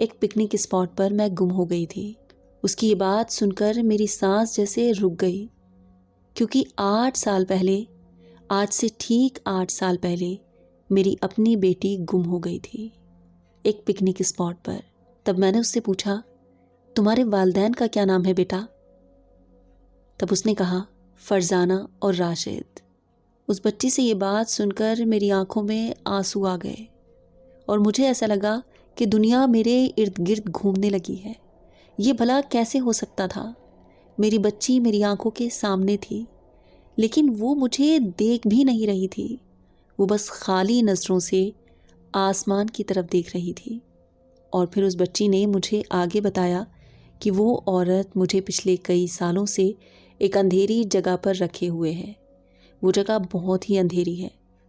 ایک picnic spot پر میں گم ہو گئی تھی۔ اس کی یہ بات سن کر میری سانس جیسے رک گئی، کیونکہ 8 سال پہلے، آج سے ٹھیک 8 سال پہلے میری اپنی بیٹی گم ہو گئی تھی ایک پکنک اسپاٹ پر۔ تب میں نے اس سے پوچھا، تمہارے والدین کا کیا نام ہے بیٹا؟ تب اس نے کہا، فرزانہ اور راشد۔ اس بچی سے یہ بات سن کر میری آنکھوں میں آنسو آ گئے اور مجھے ایسا لگا کہ دنیا میرے ارد گرد گھومنے لگی ہے۔ یہ بھلا کیسے ہو سکتا تھا؟ میری بچی میری آنکھوں کے سامنے تھی، لیکن وہ مجھے دیکھ بھی نہیں رہی تھی۔ وہ بس خالی نظروں سے آسمان کی طرف دیکھ رہی تھی۔ اور پھر اس بچی نے مجھے آگے بتایا کہ وہ عورت مجھے پچھلے کئی سالوں سے ایک اندھیری جگہ پر رکھے ہوئے ہے۔ وہ جگہ بہت ہی اندھیری ہے،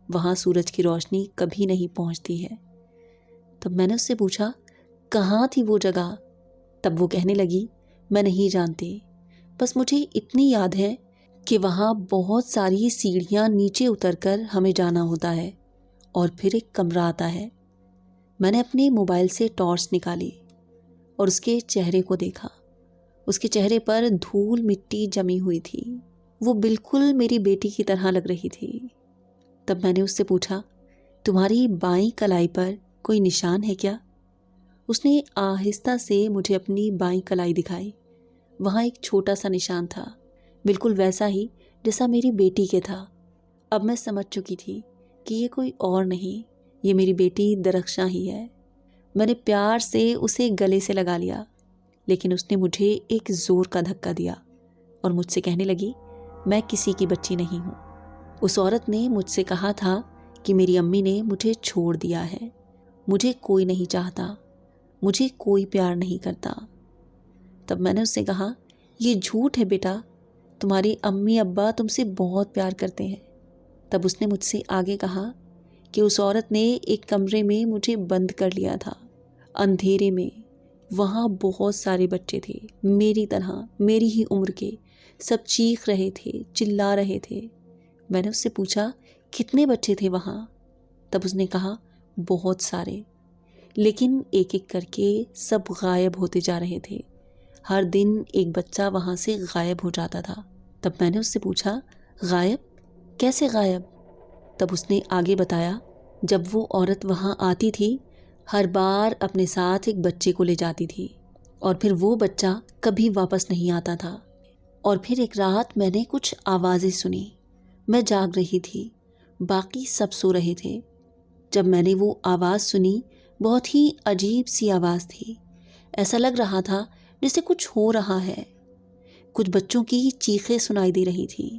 وہاں سورج کی روشنی کبھی نہیں پہنچتی ہے۔ تب میں نے اس سے پوچھا، کہاں تھی وہ جگہ؟ تب وہ کہنے لگی، میں نہیں جانتی، بس مجھے اتنی یاد ہے کہ وہاں بہت ساری سیڑھیاں نیچے اتر کر ہمیں جانا ہوتا ہے اور پھر ایک کمرہ آتا ہے۔ میں نے اپنے موبائل سے ٹارچ نکالی اور اس کے چہرے کو دیکھا۔ اس کے چہرے پر دھول مٹی جمی ہوئی تھی۔ وہ بالکل میری بیٹی کی طرح لگ رہی تھی۔ تب میں نے اس سے پوچھا، تمہاری بائیں کلائی پر کوئی نشان ہے کیا؟ اس نے آہستہ سے مجھے اپنی بائیں کلائی دکھائی۔ وہاں ایک چھوٹا سا نشان تھا، بالکل ویسا ہی جیسا میری بیٹی کے تھا۔ اب میں سمجھ چکی تھی کہ یہ کوئی اور نہیں، یہ میری بیٹی درخشاں ہی ہے۔ میں نے پیار سے اسے گلے سے لگا لیا، لیکن اس نے مجھے ایک زور کا دھکا دیا اور مجھ سے کہنے لگی، میں کسی کی بچی نہیں ہوں۔ اس عورت نے مجھ سے کہا تھا کہ میری امی نے مجھے چھوڑ دیا ہے، مجھے کوئی نہیں چاہتا، مجھے کوئی پیار نہیں کرتا۔ تب میں نے اس سے کہا، یہ جھوٹ ہے بیٹا، تمہاری امی ابا تم سے بہت پیار کرتے ہیں۔ تب اس نے مجھ سے آگے کہا کہ اس عورت نے ایک کمرے میں مجھے بند کر لیا تھا، اندھیرے میں۔ وہاں بہت سارے بچے تھے، میری طرح، میری ہی عمر کے، سب چیخ رہے تھے، چلا رہے تھے۔ میں نے اس سے پوچھا، کتنے بچے تھے وہاں؟ تب اس نے کہا، بہت سارے، لیکن ایک ایک کر کے سب غائب ہوتے جا رہے تھے۔ ہر دن ایک بچہ وہاں سے غائب ہو جاتا تھا۔ تب میں نے اس سے پوچھا، غائب؟ کیسے غائب؟ تب اس نے آگے بتایا، جب وہ عورت وہاں آتی تھی، ہر بار اپنے ساتھ ایک بچے کو لے جاتی تھی اور پھر وہ بچہ کبھی واپس نہیں آتا تھا۔ اور پھر ایک رات میں نے کچھ آوازیں سنی۔ میں جاگ رہی تھی، باقی سب سو رہے تھے۔ جب میں نے وہ آواز سنی، بہت ہی عجیب سی آواز تھی۔ ایسا لگ رہا تھا جیسے کچھ ہو رہا ہے۔ کچھ بچوں کی چیخیں سنائی دے رہی تھی۔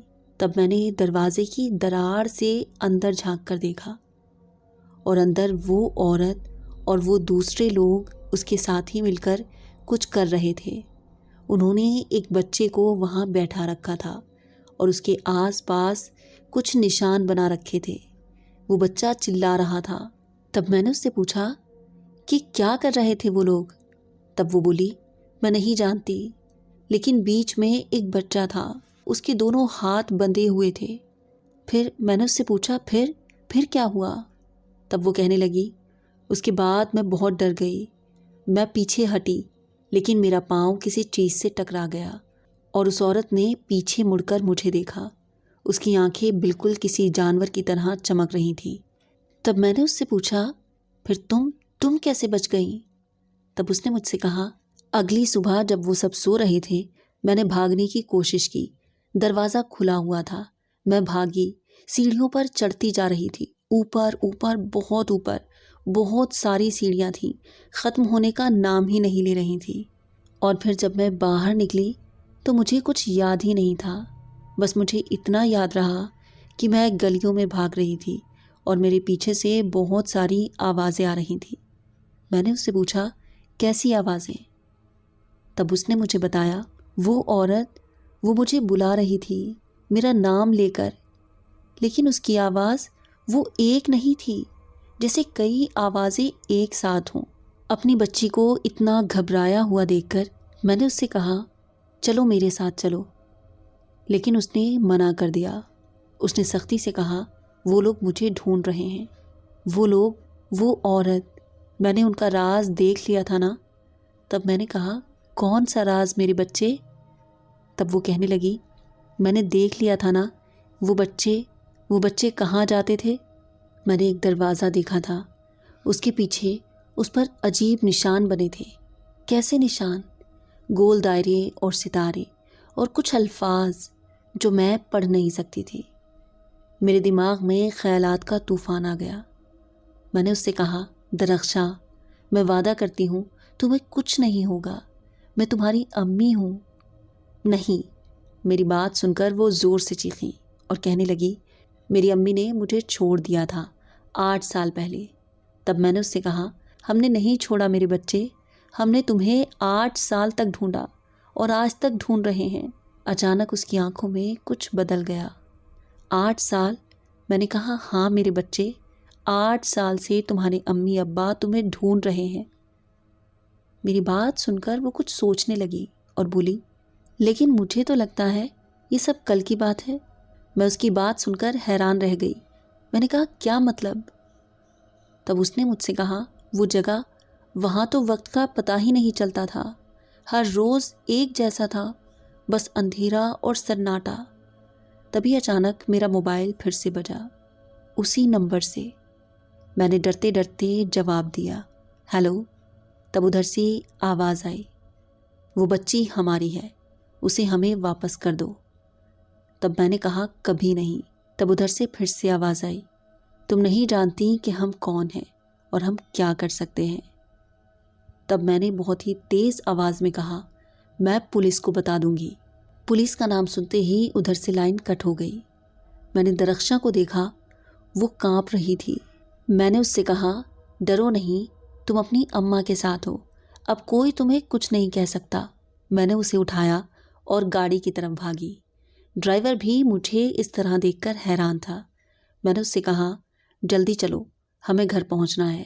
تب میں نے دروازے کی دراڑ سے اندر جھانک کر دیکھا اور اندر وہ عورت اور وہ دوسرے لوگ اس کے ساتھ ہی مل کر کچھ کر رہے تھے۔ انہوں نے ایک بچے کو وہاں بیٹھا رکھا تھا اور اس کے آس پاس کچھ نشان بنا رکھے تھے۔ وہ بچہ چلا رہا تھا۔ تب میں نے اس سے پوچھا کہ کیا کر رہے تھے وہ لوگ؟ تب وہ بولی، میں نہیں جانتی، لیکن بیچ میں ایک بچہ تھا، اس کے دونوں ہاتھ بندھے ہوئے تھے۔ پھر میں نے اس سے پوچھا، پھر کیا ہوا؟ تب وہ کہنے لگی، اس کے بعد میں بہت ڈر گئی۔ میں پیچھے ہٹی، لیکن میرا پاؤں کسی چیز سے ٹکرا گیا اور اس عورت نے پیچھے مڑ کر مجھے دیکھا۔ اس کی آنکھیں بالکل کسی جانور کی طرح چمک رہی تھیں۔ تب میں نے اس سے پوچھا، پھر تم کیسے بچ گئیں؟ تب اس نے مجھ سے کہا، اگلی صبح جب وہ سب سو رہے تھے، میں نے بھاگنے کی کوشش کی۔ دروازہ کھلا ہوا تھا، میں بھاگی، سیڑھیوں پر چڑھتی جا رہی تھی، اوپر، اوپر، بہت ساری سیڑھیاں تھیں، ختم ہونے کا نام ہی نہیں لے رہی تھی۔ اور پھر جب میں باہر نکلی تو مجھے کچھ یاد ہی نہیں تھا، بس مجھے اتنا یاد رہا کہ میں گلیوں میں بھاگ رہی تھی اور میرے پیچھے سے بہت ساری آوازیں آ رہی تھیں۔ میں نے اس سے پوچھا، کیسی آوازیں؟ تب اس نے مجھے بتایا، وہ عورت، وہ مجھے بلا رہی تھی میرا نام لے کر، لیکن اس کی آواز وہ ایک نہیں تھی، جیسے کئی آوازیں ایک ساتھ ہوں۔ اپنی بچی کو اتنا گھبرایا ہوا دیکھ کر میں نے اس سے کہا، چلو میرے ساتھ چلو، لیکن اس نے منع کر دیا۔ اس نے سختی سے کہا، وہ لوگ مجھے ڈھونڈ رہے ہیں، وہ لوگ، وہ عورت، میں نے ان کا راز دیکھ لیا تھا نا، تب میں نے کہا کون سا راز میرے بچے؟ تب وہ کہنے لگی میں نے دیکھ لیا تھا نا، وہ بچے کہاں جاتے تھے؟ میں نے ایک دروازہ دیکھا تھا، اس کے پیچھے اس پر عجیب نشان بنے تھے۔ کیسے نشان؟ گول دائرے اور ستارے اور کچھ الفاظ جو میں پڑھ نہیں سکتی تھی۔ میرے دماغ میں خیالات کا طوفان آ گیا۔ میں نے اس سے کہا درخشاں، میں وعدہ کرتی ہوں تمہیں کچھ نہیں ہوگا، میں تمہاری امی ہوں۔ نہیں، میری بات سن کر وہ زور سے چیخیں اور کہنے لگی میری امی نے مجھے چھوڑ دیا تھا 8 سال پہلے۔ تب میں نے اس سے کہا ہم نے نہیں چھوڑا میرے بچے، ہم نے تمہیں 8 سال تک ڈھونڈا اور آج تک ڈھونڈ رہے ہیں۔ اچانک اس کی آنکھوں میں کچھ بدل گیا۔ 8 سال؟ میں نے کہا ہاں میرے بچے، 8 سال سے تمہارے امی ابا تمہیں ڈھونڈ رہے ہیں۔ میری بات سن کر وہ کچھ سوچنے لگی اور بولی لیکن مجھے تو لگتا ہے یہ سب کل کی بات ہے۔ میں اس کی بات سن کر حیران رہ گئی۔ میں نے کہا کیا مطلب؟ تب اس نے مجھ سے کہا وہ جگہ، وہاں تو وقت کا پتہ ہی نہیں چلتا تھا، ہر روز ایک جیسا تھا، بس اندھیرا اور سناٹا۔ تبھی اچانک میرا موبائل پھر سے بجا، اسی نمبر سے۔ میں نے ڈرتے ڈرتے جواب دیا ہیلو۔ تب ادھر سے آواز آئی وہ بچی ہماری ہے، اسے ہمیں واپس کر دو۔ تب میں نے کہا کبھی نہیں۔ تب ادھر سے پھر سے آواز آئی تم نہیں جانتی کہ ہم کون ہیں اور ہم کیا کر سکتے ہیں۔ تب میں نے بہت ہی تیز آواز میں کہا میں پولیس کو بتا دوں گی۔ پولیس کا نام سنتے ہی ادھر سے لائن کٹ ہو گئی۔ میں نے درخشاں کو دیکھا، وہ کانپ رہی تھی۔ میں نے اس سے کہا ڈرو نہیں، تم اپنی اماں کے ساتھ ہو، اب کوئی تمہیں کچھ نہیں کہہ سکتا۔ میں نے اسے اٹھایا اور گاڑی کی طرف بھاگی۔ ڈرائیور بھی مجھے اس طرح دیکھ کر حیران تھا۔ میں نے اس سے کہا جلدی چلو، ہمیں گھر پہنچنا ہے۔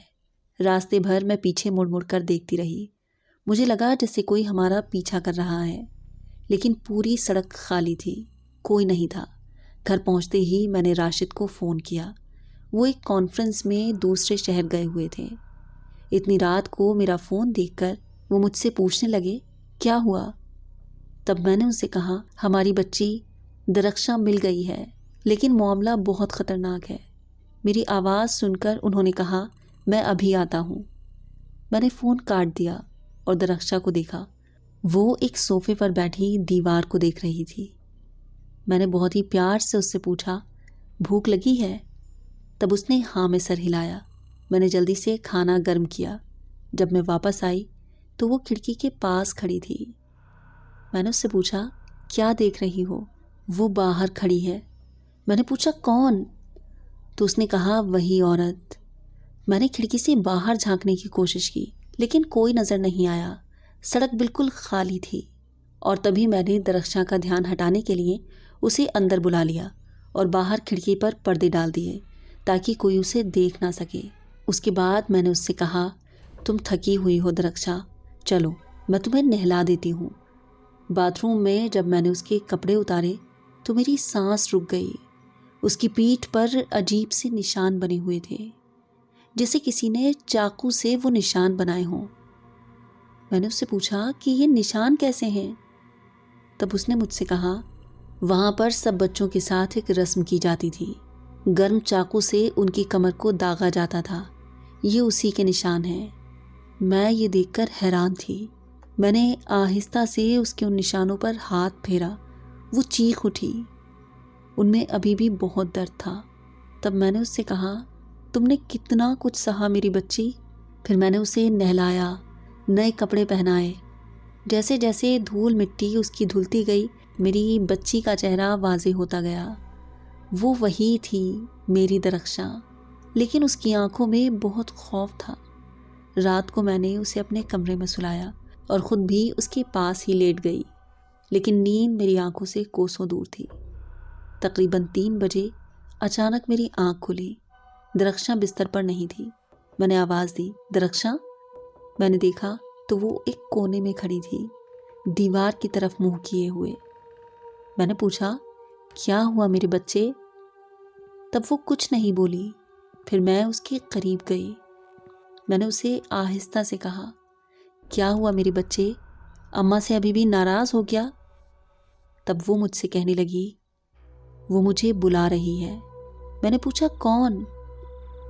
راستے بھر میں پیچھے مڑ مڑ کر دیکھتی رہی۔ مجھے لگا جیسے کوئی ہمارا پیچھا کر رہا ہے، لیکن پوری سڑک خالی تھی، کوئی نہیں تھا۔ گھر پہنچتے ہی میں نے راشد کو فون کیا، وہ ایک کانفرنس میں دوسرے شہر گئے ہوئے تھے۔ اتنی رات کو میرا فون دیکھ کر وہ مجھ سے پوچھنے لگے کیا ہوا؟ تب میں نے ان سے کہا ہماری بچی درخشاں مل گئی ہے، لیکن معاملہ بہت خطرناک ہے۔ میری آواز سن کر انہوں نے کہا میں ابھی آتا ہوں۔ میں نے فون کاٹ دیا اور درخشاں کو دیکھا، وہ ایک صوفے پر بیٹھی دیوار کو دیکھ رہی تھی۔ میں نے بہت ہی پیار سے اس سے پوچھا بھوک لگی ہے؟ تب اس نے ہاں میں سر ہلایا۔ میں نے جلدی سے کھانا گرم کیا۔ جب میں واپس آئی تو وہ کھڑکی کے پاس کھڑی تھی۔ میں نے اس سے پوچھا کیا دیکھ رہی ہو؟ وہ باہر کھڑی ہے۔ میں نے پوچھا کون؟ تو اس نے کہا وہی عورت۔ میں نے کھڑکی سے باہر جھانکنے کی کوشش کی لیکن کوئی نظر نہیں آیا، سڑک بالکل خالی تھی۔ اور تبھی میں نے درخشاں کا دھیان ہٹانے کے لیے اسے اندر بلا لیا اور باہر کھڑکی پر پردے ڈال دیے تاکہ کوئی اسے دیکھ نہ سکے۔ اس کے بعد میں نے اس سے کہا تم تھکی ہوئی ہو درخشاں، چلو میں تمہیں نہلا دیتی ہوں۔ باتھ روم میں جب میں نے اس کے کپڑے اتارے تو میری سانس رک گئی۔ اس کی پیٹھ پر عجیب سے نشان بنے ہوئے تھے، جیسے کسی نے چاقو سے وہ نشان بنائے ہوں۔ میں نے اس سے پوچھا کہ یہ نشان کیسے ہیں؟ تب اس نے مجھ سے کہا وہاں پر سب بچوں کے ساتھ ایک رسم کی جاتی تھی، گرم چاقو سے ان کی کمر کو داغا جاتا تھا، یہ اسی کے نشان ہیں۔ میں یہ دیکھ کر حیران تھی۔ میں نے آہستہ سے اس کے ان نشانوں پر ہاتھ پھیرا، وہ چیخ اٹھی، ان میں ابھی بھی بہت درد تھا۔ تب میں نے اس سے کہا تم نے کتنا کچھ سہا میری بچی۔ پھر میں نے اسے نہلایا، نئے کپڑے پہنائے۔ جیسے جیسے دھول مٹی اس کی دھلتی گئی میری بچی کا چہرہ واضح ہوتا گیا۔ وہ وہی تھی میری درخشاں، لیکن اس کی آنکھوں میں بہت خوف تھا۔ رات کو میں نے اسے اپنے کمرے میں سلایا اور خود بھی اس کے پاس ہی لیٹ گئی، لیکن نیند میری آنکھوں سے کوسوں دور تھی۔ تقریباً 3 بجے اچانک میری آنکھ کھلی، درخشاں بستر پر نہیں تھی۔ میں نے آواز دی درخشاں۔ میں نے دیکھا تو وہ ایک کونے میں کھڑی تھی، دیوار کی طرف منہ کیے ہوئے۔ میں نے پوچھا کیا ہوا میرے بچے؟ تب وہ کچھ نہیں بولی۔ پھر میں اس کے قریب گئی۔ میں نے اسے آہستہ سے کہا کیا ہوا میرے بچے؟ اماں سے ابھی بھی ناراض ہو گیا؟ تب وہ مجھ سے کہنے لگی وہ مجھے بلا رہی ہے۔ میں نے پوچھا کون؟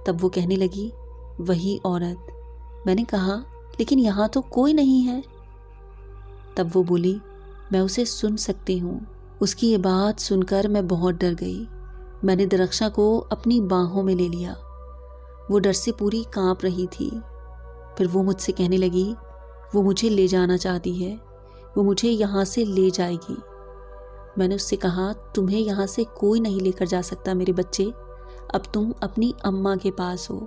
تب وہ کہنے لگی وہی عورت۔ میں نے کہا لیکن یہاں تو کوئی نہیں ہے۔ تب وہ بولی میں اسے سن سکتی ہوں۔ اس کی یہ بات سن کر میں بہت ڈر گئی۔ میں نے درخشاں کو اپنی باہوں میں لے لیا۔ وہ ڈر سے پوری کانپ رہی تھی۔ پھر وہ مجھ سے کہنے لگی وہ مجھے لے جانا چاہتی ہے، وہ مجھے یہاں سے لے جائے گی۔ میں نے اس سے کہا تمہیں یہاں سے کوئی نہیں لے کر جا سکتا میرے بچے، اب تم اپنی اماں کے پاس ہو،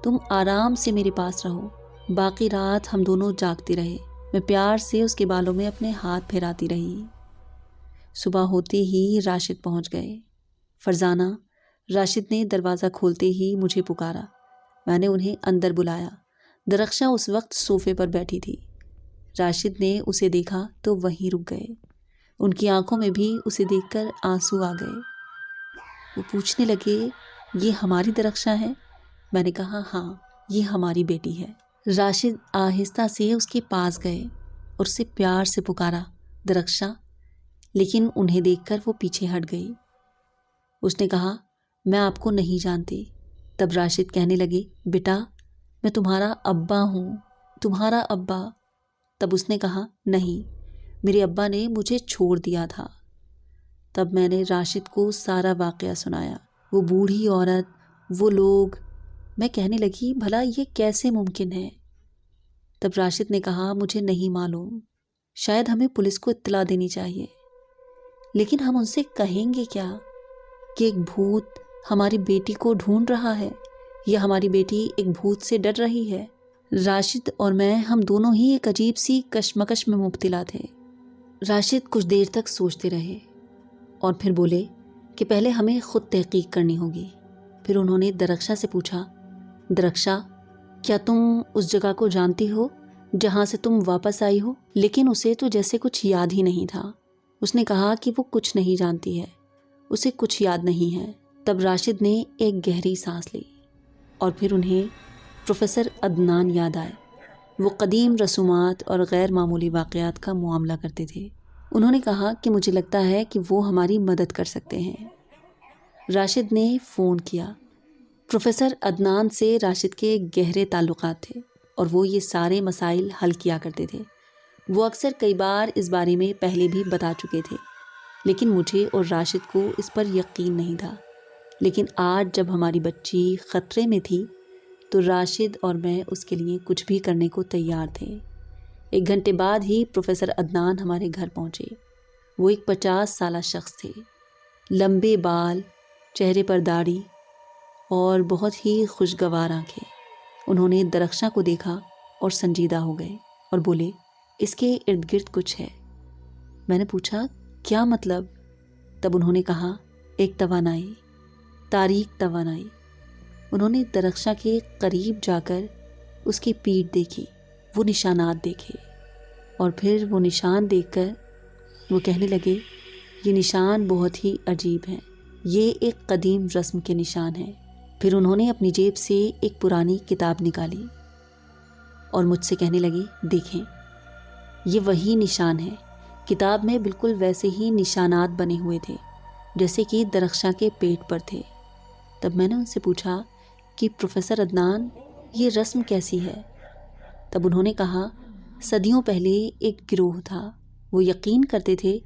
تم آرام سے میرے پاس رہو۔ باقی رات ہم دونوں جاگتے رہے۔ میں پیار سے اس کے بالوں میں اپنے ہاتھ پھیراتی رہی۔ صبح ہوتے ہی راشد پہنچ گئے۔ فرزانہ، راشد نے دروازہ کھولتے ہی مجھے پکارا۔ میں نے انہیں اندر بلایا۔ درخشاں اس وقت صوفے پر بیٹھی تھی۔ راشد نے اسے دیکھا تو وہیں رک گئے۔ ان کی آنکھوں میں بھی اسے دیکھ کر آنسو آ گئے۔ وہ پوچھنے لگے یہ ہماری درخشاں ہے؟ میں نے کہا ہاں، یہ ہماری بیٹی ہے۔ راشد آہستہ سے اس کے پاس گئے اور اسے پیار سے پکارا درخشاں، لیکن انہیں دیکھ کر وہ پیچھے ہٹ گئی۔ اس نے کہا میں آپ کو نہیں جانتی۔ تب راشد کہنے لگے بیٹا میں تمہارا ابا ہوں، تمہارا ابا۔ تب اس نے کہا نہیں، میرے ابا نے مجھے چھوڑ دیا تھا۔ تب میں نے راشد کو سارا واقعہ سنایا، وہ بوڑھی عورت، وہ لوگ۔ میں کہنے لگی بھلا یہ کیسے ممکن ہے؟ تب راشد نے کہا مجھے نہیں معلوم، شاید ہمیں پولیس کو اطلاع دینی چاہیے، لیکن ہم ان سے کہیں گے کیا کہ ایک بھوت ہماری بیٹی کو ڈھونڈ رہا ہے یا ہماری بیٹی ایک بھوت سے ڈر رہی ہے؟ راشد اور میں ہم دونوں ہی ایک عجیب سی کشمکش میں مبتلا تھے۔ راشد کچھ دیر تک سوچتے رہے اور پھر بولے کہ پہلے ہمیں خود تحقیق کرنی ہوگی۔ پھر انہوں نے درخشاں سے پوچھا درخشاں، کیا تم اس جگہ کو جانتی ہو جہاں سے تم واپس آئی ہو؟ لیکن اسے تو جیسے کچھ یاد ہی نہیں تھا۔ اس نے کہا کہ وہ کچھ نہیں جانتی ہے، اسے کچھ یاد نہیں ہے۔ تب راشد نے ایک گہری سانس لی اور پھر انہیں پروفیسر عدنان یاد آئے۔ وہ قدیم رسومات اور غیر معمولی واقعات کا معاملہ کرتے تھے۔ انہوں نے کہا کہ مجھے لگتا ہے کہ وہ ہماری مدد کر سکتے ہیں۔ راشد نے فون کیا۔ پروفیسر عدنان سے راشد کے گہرے تعلقات تھے اور وہ یہ سارے مسائل حل کیا کرتے تھے۔ وہ اکثر کئی بار اس بارے میں پہلے بھی بتا چکے تھے، لیکن مجھے اور راشد کو اس پر یقین نہیں تھا۔ لیکن آج جب ہماری بچی خطرے میں تھی تو راشد اور میں اس کے لیے کچھ بھی کرنے کو تیار تھے۔ 1 گھنٹے بعد ہی پروفیسر عدنان ہمارے گھر پہنچے۔ وہ ایک 50 سالہ شخص تھے، لمبے بال، چہرے پر داڑھی اور بہت ہی خوشگوار آنکھیں۔ انہوں نے درخشاں کو دیکھا اور سنجیدہ ہو گئے اور بولے اس کے ارد گرد کچھ ہے۔ میں نے پوچھا کیا مطلب؟ تب انہوں نے کہا ایک توانائی، تاریک توانائی۔ انہوں نے درخشاں کے قریب جا کر اس کی پیٹھ دیکھی، وہ نشانات دیکھے، اور پھر وہ نشان دیکھ کر وہ کہنے لگے یہ نشان بہت ہی عجیب ہیں، یہ ایک قدیم رسم کے نشان ہیں۔ پھر انہوں نے اپنی جیب سے ایک پرانی کتاب نکالی اور مجھ سے کہنے لگے دیکھیں یہ وہی نشان ہے۔ کتاب میں بالکل ویسے ہی نشانات بنے ہوئے تھے جیسے کہ درخشاں کے پیٹ پر تھے۔ تب میں نے ان سے پوچھا کہ پروفیسر عدنان یہ رسم کیسی ہے؟ تب انہوں نے کہا صدیوں پہلے ایک گروہ تھا، وہ یقین کرتے تھے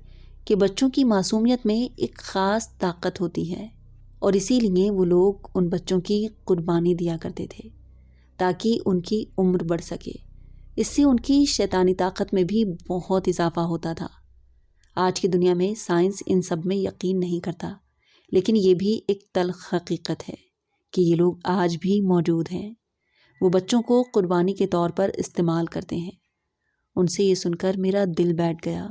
کہ بچوں کی معصومیت میں ایک خاص طاقت ہوتی ہے اور اسی لیے وہ لوگ ان بچوں کی قربانی دیا کرتے تھے تاکہ ان کی عمر بڑھ سکے۔ اس سے ان کی شیطانی طاقت میں بھی بہت اضافہ ہوتا تھا۔ آج کی دنیا میں سائنس ان سب میں یقین نہیں کرتا، لیکن یہ بھی ایک تلخ حقیقت ہے کہ یہ لوگ آج بھی موجود ہیں۔ وہ بچوں کو قربانی کے طور پر استعمال کرتے ہیں۔ ان سے یہ سن کر میرا دل بیٹھ گیا۔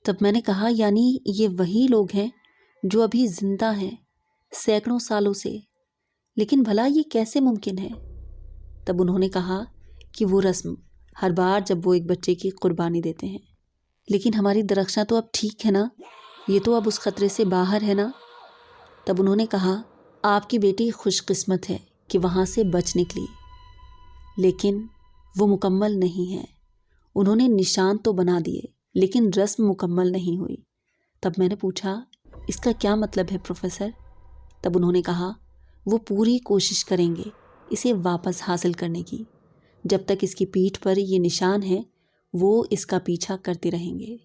تب میں نے کہا یعنی یہ وہی لوگ ہیں جو ابھی زندہ ہیں سینکڑوں سالوں سے، لیکن بھلا یہ کیسے ممکن ہے؟ تب انہوں نے کہا کہ وہ رسم ہر بار جب وہ ایک بچے کی قربانی دیتے ہیں۔ لیکن ہماری درخشاں تو اب ٹھیک ہے نا، یہ تو اب اس خطرے سے باہر ہے نا؟ تب انہوں نے کہا آپ کی بیٹی خوش قسمت ہے کہ وہاں سے بچ نکلی، لیکن وہ مکمل نہیں ہے، انہوں نے نشان تو بنا دیے لیکن رسم مکمل نہیں ہوئی۔ تب میں نے پوچھا اس کا کیا مطلب ہے پروفیسر؟ تب انہوں نے کہا وہ پوری کوشش کریں گے اسے واپس حاصل کرنے کی، جب تک اس کی پیٹھ پر یہ نشان ہے وہ اس کا پیچھا کرتے رہیں گے۔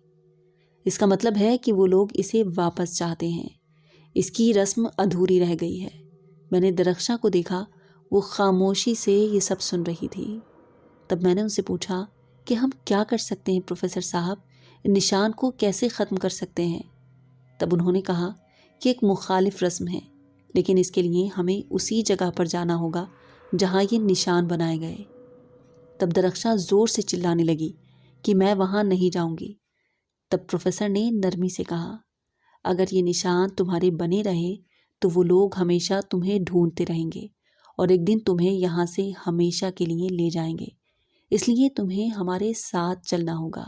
اس کا مطلب ہے کہ وہ لوگ اسے واپس چاہتے ہیں، اس کی رسم ادھوری رہ گئی ہے۔ میں نے درخشاں کو دیکھا، وہ خاموشی سے یہ سب سن رہی تھی۔ تب میں نے ان سے پوچھا کہ ہم کیا کر سکتے ہیں پروفیسر صاحب، نشان کو کیسے ختم کر سکتے ہیں؟ تب انہوں نے کہا کہ ایک مخالف رسم ہے، لیکن اس کے لیے ہمیں اسی جگہ پر جانا ہوگا جہاں یہ نشان بنائے گئے۔ تب درخشاں زور سے چلانے لگی کہ میں وہاں نہیں جاؤں گی۔ تب پروفیسر نے نرمی سے کہا اگر یہ نشان تمہارے بنے رہے تو وہ لوگ ہمیشہ تمہیں ڈھونڈتے رہیں گے اور ایک دن تمہیں یہاں سے ہمیشہ کے لیے لے جائیں گے، اس لیے تمہیں ہمارے ساتھ چلنا ہوگا۔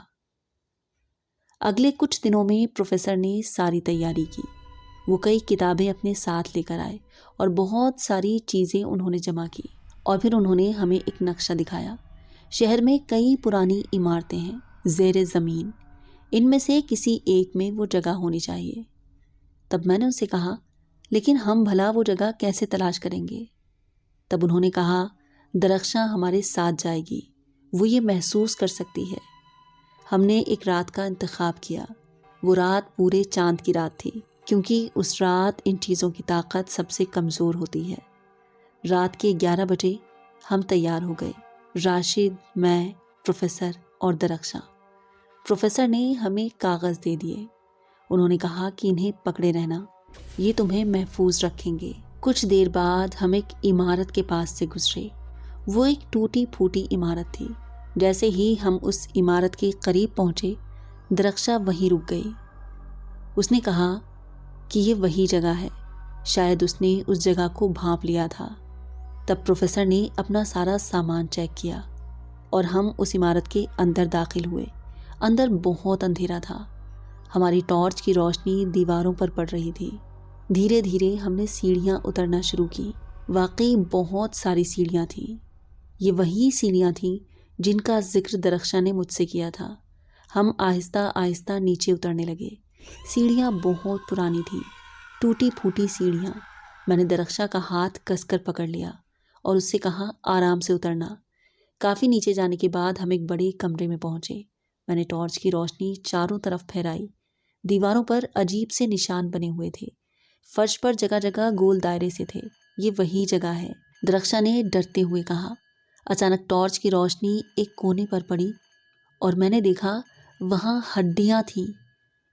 اگلے کچھ دنوں میں پروفیسر نے ساری تیاری کی۔ وہ کئی کتابیں اپنے ساتھ لے کر آئے اور بہت ساری چیزیں انہوں نے جمع کی، اور پھر انہوں نے ہمیں ایک نقشہ دکھایا۔ شہر میں کئی پرانی عمارتیں ہیں زیر زمین، ان میں سے کسی ایک میں وہ جگہ ہونی چاہیے۔ تب میں نے ان سے کہا لیکن ہم بھلا وہ جگہ کیسے تلاش کریں گے؟ تب انہوں نے کہا درخشاں ہمارے ساتھ جائے گی، وہ یہ محسوس کر سکتی ہے۔ ہم نے ایک رات کا انتخاب کیا۔ وہ رات پورے چاند کی رات تھی، کیونکہ اس رات ان چیزوں کی طاقت سب سے کمزور ہوتی ہے۔ رات کے 11 بجے ہم تیار ہو گئے، راشد، میں، پروفیسر اور درخشاں۔ پروفیسر نے ہمیں کاغذ دے دیے۔ انہوں نے کہا کہ انہیں پکڑے رہنا، یہ تمہیں محفوظ رکھیں گے۔ کچھ دیر بعد ہم ایک عمارت کے پاس سے گزرے۔ وہ ایک ٹوٹی پھوٹی عمارت تھی۔ جیسے ہی ہم اس عمارت کے قریب پہنچے درخشاں وہیں رک گئی۔ اس نے کہا کہ یہ وہی جگہ ہے، شاید اس نے اس جگہ کو بھانپ لیا تھا۔ تب پروفیسر نے اپنا سارا سامان چیک کیا اور ہم اس عمارت کے اندر داخل ہوئے۔ اندر بہت اندھیرا تھا، ہماری ٹارچ کی روشنی دیواروں پر پڑ رہی تھی۔ دھیرے دھیرے ہم نے سیڑھیاں اترنا شروع کی۔ واقعی بہت ساری سیڑھیاں تھیں۔ یہ وہی سیڑھیاں تھیں جن کا ذکر درخشاں نے مجھ سے کیا تھا۔ ہم آہستہ آہستہ نیچے اترنے لگے۔ سیڑھیاں بہت پرانی تھیں، ٹوٹی پھوٹی سیڑھیاں۔ میں نے درخشاں کا ہاتھ کس کر پکڑ لیا اور اس سے کہا آرام سے اترنا۔ کافی نیچے جانے کے بعد ہم ایک بڑے کمرے میں پہنچے۔ میں نے ٹارچ کی روشنی چاروں طرف پھیلائی۔ دیواروں پر عجیب سے نشان بنے ہوئے تھے، فرش پر جگہ جگہ گول دائرے سے تھے۔ یہ وہی جگہ ہے، درخشاں نے ڈرتے ہوئے کہا۔ اچانک ٹارچ کی روشنی ایک کونے پر پڑی اور میں نے دیکھا وہاں ہڈیاں تھیں،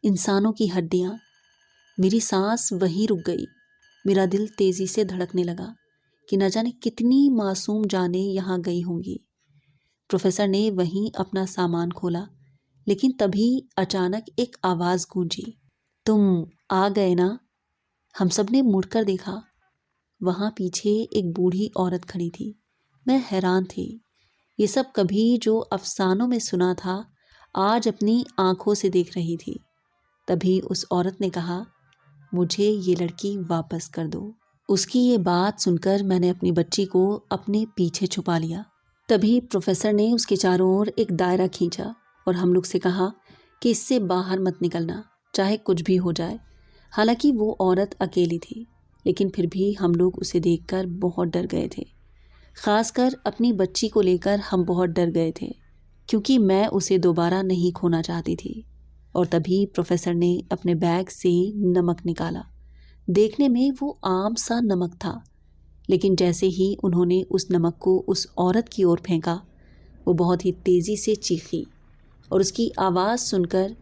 انسانوں کی ہڈیاں۔ میری سانس وہیں رک گئی، میرا دل تیزی سے دھڑکنے لگا کہ نہ جانے کتنی معصوم جانیں یہاں گئی ہوں گی۔ پروفیسر نے وہیں اپنا سامان کھولا، لیکن تبھی اچانک ایک آواز گونجی، تم آ گئے نا؟ ہم سب نے مڑ کر دیکھا، وہاں پیچھے ایک بوڑھی عورت کھڑی تھی۔ میں حیران تھی، یہ سب کبھی جو افسانوں میں سنا تھا آج اپنی آنکھوں سے دیکھ رہی تھی۔ تبھی اس عورت نے کہا مجھے یہ لڑکی واپس کر دو۔ اس کی یہ بات سن کر میں نے اپنی بچی کو اپنے پیچھے چھپا لیا۔ تبھی پروفیسر نے اس کے چاروں اور ایک دائرہ کھینچا اور ہم لوگ سے کہا کہ اس سے باہر مت نکلنا، چاہے کچھ بھی ہو جائے۔ حالانکہ وہ عورت اکیلی تھی، لیکن پھر بھی ہم لوگ اسے دیکھ کر بہت ڈر گئے تھے۔ خاص کر اپنی بچی کو لے کر ہم بہت ڈر گئے تھے، کیونکہ میں اسے دوبارہ نہیں کھونا چاہتی تھی۔ اور تبھی پروفیسر نے اپنے بیگ سے نمک نکالا۔ دیکھنے میں وہ عام سا نمک تھا، لیکن جیسے ہی انہوں نے اس نمک کو اس عورت کی اور پھینکا، وہ بہت ہی تیزی سے چیخی اور اس کی آواز سن کر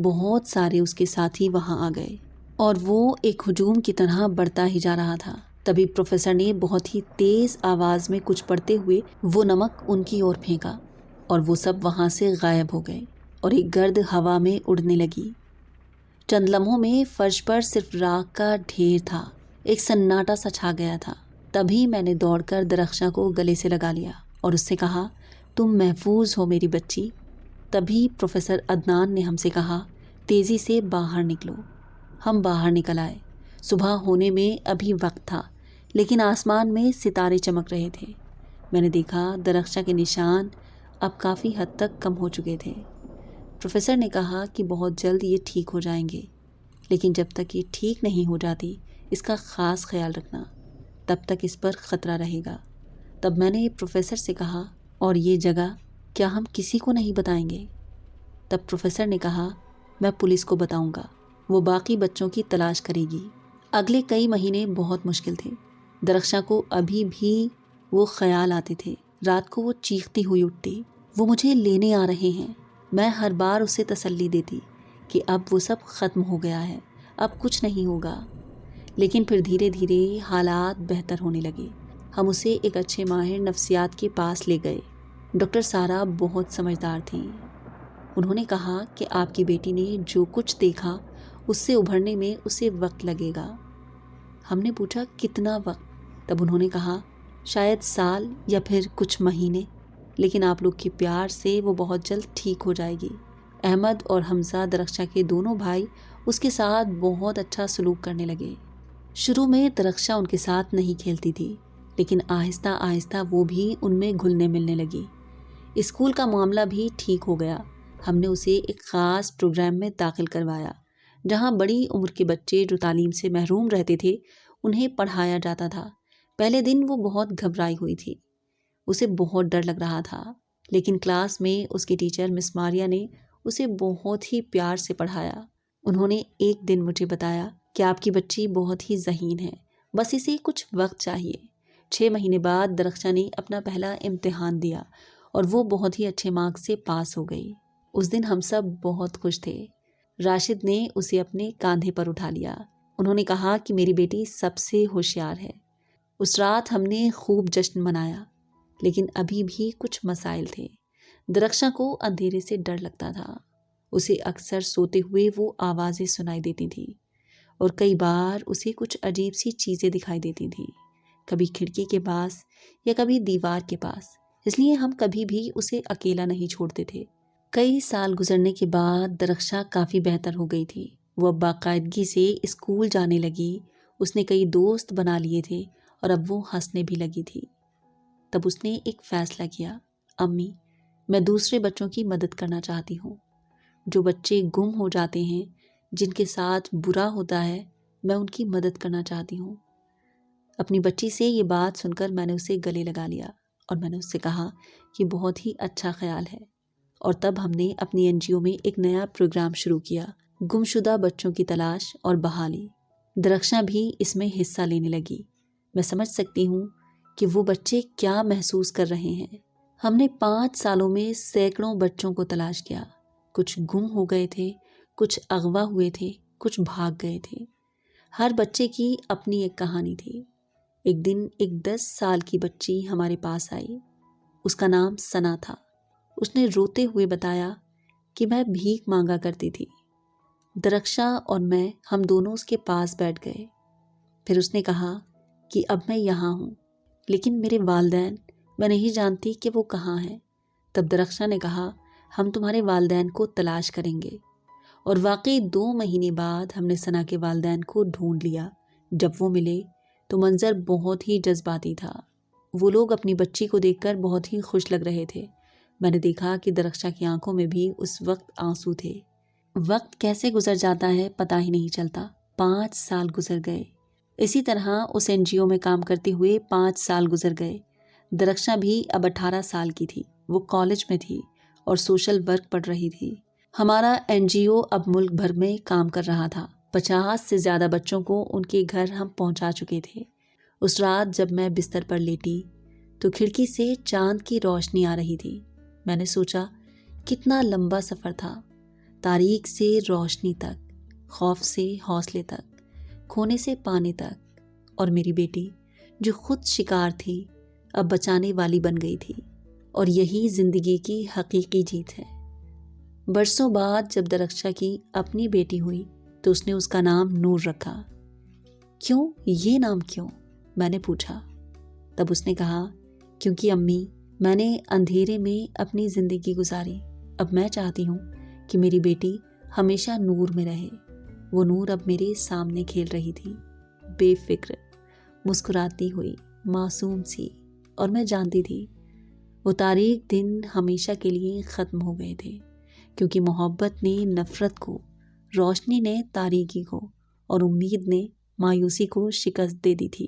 بہت سارے اس کے ساتھی وہاں آ گئے اور وہ ایک ہجوم کی طرح بڑھتا ہی جا رہا تھا۔ تبھی پروفیسر نے بہت ہی تیز آواز میں کچھ پڑھتے ہوئے وہ نمک ان کی اور پھینکا اور وہ سب وہاں سے غائب ہو گئے اور ایک گرد ہوا میں اڑنے لگی۔ چند لمحوں میں فرش پر صرف راکھ کا ڈھیر تھا، ایک سناٹا سا چھا گیا تھا۔ تبھی میں نے دوڑ کر درخشاں کو گلے سے لگا لیا اور اس سے کہا تم محفوظ ہو میری بچی۔ تبھی پروفیسر عدنان نے ہم سے کہا تیزی سے باہر نکلو۔ ہم باہر نکل آئے۔ صبح ہونے میں ابھی وقت تھا، لیکن آسمان میں ستارے چمک رہے تھے۔ میں نے دیکھا درخشاں کے نشان اب کافی حد تک کم ہو چکے تھے۔ پروفیسر نے کہا کہ بہت جلد یہ ٹھیک ہو جائیں گے، لیکن جب تک یہ ٹھیک نہیں ہو جاتی اس کا خاص خیال رکھنا، تب تک اس پر خطرہ رہے گا۔ تب میں نے پروفیسر سے کہا، اور یہ جگہ کیا ہم کسی کو نہیں بتائیں گے؟ تب پروفیسر نے کہا، میں پولیس کو بتاؤں گا، وہ باقی بچوں کی تلاش کرے گی۔ اگلے کئی مہینے بہت مشکل تھے۔ درخشاں کو ابھی بھی وہ خیال آتے تھے۔ رات کو وہ چیختی ہوئی اٹھتی، وہ مجھے لینے آ رہے ہیں۔ میں ہر بار اسے تسلی دیتی کہ اب وہ سب ختم ہو گیا ہے، اب کچھ نہیں ہوگا۔ لیکن پھر دھیرے دھیرے حالات بہتر ہونے لگے۔ ہم اسے ایک اچھے ماہر نفسیات کے پاس لے گئے۔ ڈاکٹر سارا بہت سمجھدار تھیں۔ انہوں نے کہا کہ آپ کی بیٹی نے جو کچھ دیکھا اس سے ابھرنے میں اسے وقت لگے گا۔ ہم نے پوچھا کتنا وقت؟ تب انہوں نے کہا شاید سال یا پھر کچھ مہینے، لیکن آپ لوگ کے پیار سے وہ بہت جلد ٹھیک ہو جائے گی۔ احمد اور حمزہ درخشاں کے دونوں بھائی اس کے ساتھ بہت اچھا سلوک کرنے لگے۔ شروع میں درخشاں ان کے ساتھ نہیں کھیلتی تھی، لیکن آہستہ آہستہ وہ بھی ان میں گھلنے ملنے لگی۔ اسکول کا معاملہ بھی ٹھیک ہو گیا۔ ہم نے اسے ایک خاص پروگرام میں داخل کروایا، جہاں بڑی عمر کے بچے جو تعلیم سے محروم رہتے تھے انہیں پڑھایا جاتا تھا۔ پہلے دن وہ بہت گھبرائی ہوئی تھی، اسے بہت ڈر لگ رہا تھا، لیکن کلاس میں اس کی ٹیچر مس ماریا نے اسے بہت ہی پیار سے پڑھایا۔ انہوں نے ایک دن مجھے بتایا کہ آپ کی بچی بہت ہی ذہین ہے، بس اسے کچھ وقت چاہیے۔ 6 مہینے بعد درخشاں نے اپنا پہلا امتحان دیا اور وہ بہت ہی اچھے مارکس سے پاس ہو گئی۔ اس دن ہم سب بہت خوش تھے۔ راشد نے اسے اپنے کاندھے پر اٹھا لیا۔ انہوں نے کہا کہ میری بیٹی سب سے ہوشیار ہے۔ اس رات ہم نے خوب جشن منایا، لیکن ابھی بھی کچھ مسائل تھے۔ درخشاں کو اندھیرے سے ڈر لگتا تھا۔ اسے اکثر سوتے ہوئے وہ آوازیں سنائی دیتی تھیں، اور کئی بار اسے کچھ عجیب سی چیزیں دکھائی دیتی تھیں، کبھی کھڑکی کے پاس یا کبھی دیوار کے پاس۔ اس لیے ہم کبھی بھی اسے اکیلا نہیں چھوڑتے تھے۔ کئی سال گزرنے کے بعد درخشاں کافی بہتر ہو گئی تھی۔ وہ اب باقاعدگی سے اسکول جانے لگی، اس نے کئی دوست بنا لیے تھے اور اب وہ ہنسنے بھی لگی تھی۔ تب اس نے ایک فیصلہ کیا، امی میں دوسرے بچوں کی مدد کرنا چاہتی ہوں۔ جو بچے گم ہو جاتے ہیں، جن کے ساتھ برا ہوتا ہے، میں ان کی مدد کرنا چاہتی ہوں۔ اپنی بچی سے یہ بات سن کر میں نے اسے گلے لگا لیا اور میں نے اس سے کہا کہ بہت ہی اچھا خیال ہے۔ اور تب ہم نے اپنی NGO میں ایک نیا پروگرام شروع کیا، گمشدہ بچوں کی تلاش اور بحالی۔ درخشاں بھی اس میں حصہ لینے لگی۔ میں سمجھ سکتی ہوں کہ وہ بچے کیا محسوس کر رہے ہیں۔ ہم نے 5 سالوں میں سینکڑوں بچوں کو تلاش کیا۔ کچھ گم ہو گئے تھے، کچھ اغوا ہوئے تھے، کچھ بھاگ گئے تھے۔ ہر بچے کی اپنی ایک کہانی تھی۔ ایک دن ایک 10 سال کی بچی ہمارے پاس آئی۔ اس کا نام ثنا تھا۔ اس نے روتے ہوئے بتایا کہ میں بھیک مانگا کرتی تھی۔ درخشاں اور میں ہم دونوں اس کے پاس بیٹھ گئے۔ پھر اس نے کہا کہ اب میں یہاں ہوں، لیکن میرے والدین، میں نہیں جانتی کہ وہ کہاں ہیں۔ تب درخشاں نے کہا ہم تمہارے والدین کو تلاش کریں گے۔ اور واقعی 2 مہینے بعد ہم نے ثنا کے والدین کو ڈھونڈ لیا۔ جب وہ ملے تو منظر بہت ہی جذباتی تھا۔ وہ لوگ اپنی بچی کو دیکھ کر بہت ہی خوش لگ رہے تھے۔ میں نے دیکھا کہ درخشاں کی آنکھوں میں بھی اس وقت آنسو تھے۔ وقت کیسے گزر جاتا ہے پتہ ہی نہیں چلتا۔ 5 سال گزر گئے۔ اسی طرح اس NGO میں کام کرتے ہوئے 5 سال گزر گئے۔ درخشاں بھی اب 18 سال کی تھی۔ وہ کالج میں تھی اور سوشل ورک پڑھ رہی تھی۔ ہمارا NGO اب ملک بھر میں کام کر رہا تھا۔ 50 سے زیادہ بچوں کو ان کے گھر ہم پہنچا چکے تھے۔ اس رات جب میں بستر پر لیٹی تو کھڑکی سے چاند کی روشنی آ رہی تھی۔ میں نے سوچا کتنا لمبا سفر تھا، تاریک سے روشنی تک، خوف سے حوصلے تک، کھونے سے پانے تک، اور میری بیٹی جو خود شکار تھی اب بچانے والی بن گئی تھی۔ اور یہی زندگی کی حقیقی جیت ہے۔ برسوں بعد جب درخشاں کی اپنی بیٹی ہوئی تو اس نے اس کا نام نور رکھا۔ کیوں یہ نام کیوں؟ میں نے پوچھا۔ تب اس نے کہا کیونکہ امی میں نے اندھیرے میں اپنی زندگی گزاری، اب میں چاہتی ہوں کہ میری بیٹی ہمیشہ نور میں رہے۔ وہ نور اب میرے سامنے کھیل رہی تھی، بے فکر، مسکراتی ہوئی، معصوم سی، اور میں جانتی تھی وہ تاریک دن ہمیشہ کے لیے ختم ہو گئے تھے، کیونکہ محبت نے نفرت کو، روشنی نے تاریکی کو، اور امید نے مایوسی کو شکست دے دی تھی۔